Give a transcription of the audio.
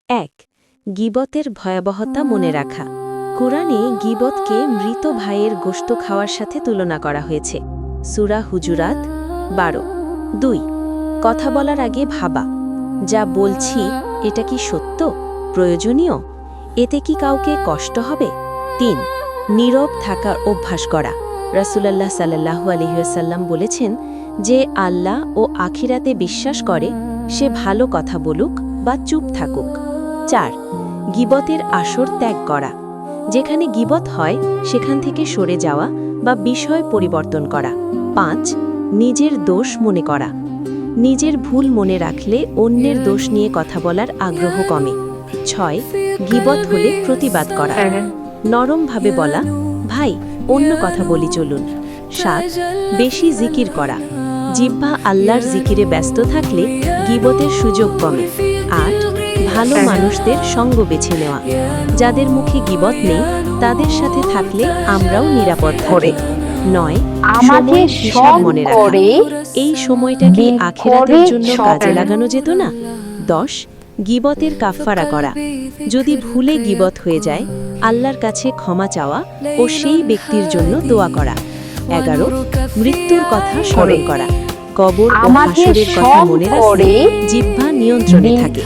১. গীবতের ভয়াবহতা মনে রাখা। কুরআনে গীবতকে মৃত ভাইয়ের গোশত খাওয়ার সাথে তুলনা করা হয়েছে। সূরা হুজুরাত ১২। ২. কথা বলার আগে ভাবা, যা বলছি এটা কি সত্য, প্রয়োজনীয়, এতে কি কাউকে কষ্ট হবে? ৩. নীরব থাকার অভ্যাস করা। রাসূলুল্লাহ সাল্লাল্লাহু আলাইহি ওয়াসাল্লাম বলেছেন, যে আল্লাহ ও আখিরাতে বিশ্বাস করে সে ভালো কথা বলুক বা চুপ থাকুক। ৪. গীবতের আসর ত্যাগ করা। যেখানে গীবত হয় সেখান থেকে সরে যাওয়া বা বিষয় পরিবর্তন করা। ৫. নিজের দোষ মনে করা। নিজের ভুল মনে রাখলে অন্যের দোষ নিয়ে কথা বলার আগ্রহ কমে। ৬. গীবত হলে প্রতিবাদ করা। নরমভাবে বলা, ভাই অন্য কথা বলি চলুন। ৭. বেশি জিকির করা। জিহ্বা আল্লাহর জিকিরে ব্যস্ত থাকলে গীবতের সুযোগ কমে। ৮. ভালো মানুষদের সঙ্গ বেছে নেওয়া। যাদের মুখে গীবত নেই তাদের সাথে থাকলে আমরাও নিরাপদ থাকি। ৯. সময়ের হিসাব মনে রাখা। এই সময়টা কি আখিরাতের জন্য কাজে লাগানো যেত না? ১০. গীবতের কাফফারা করা। যদি ভুলে গীবত হয়ে যায় আল্লাহর কাছে ক্ষমা চাওয়া ও সেই ব্যক্তির জন্য দোয়া করা। ১১. মৃত্যুর কথা স্মরণ করা। কবর ও হাসরের কথা মনে রাখলে জিহ্বা নিয়ন্ত্রণে থাকে।